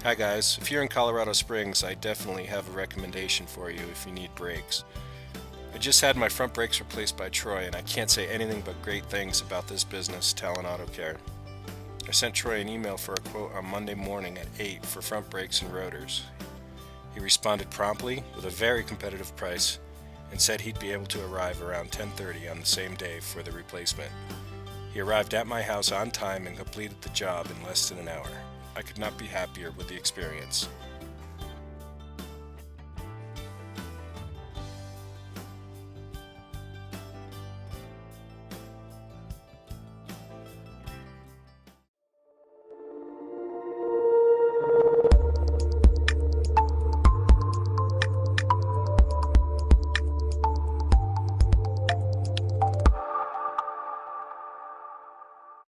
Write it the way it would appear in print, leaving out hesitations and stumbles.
Hi guys, if you're in Colorado Springs, I definitely have a recommendation for you if you need brakes. I just had my front brakes replaced by Troy, and I can't say anything but great things about this business, Talon Auto Care. I sent Troy an email for a quote on Monday morning at 8 for front brakes and rotors. He responded promptly with a very competitive price and said he'd be able to arrive around 10:30 on the same day for the replacement. He arrived at my house on time and completed the job in less than an hour. I could not be happier with the experience.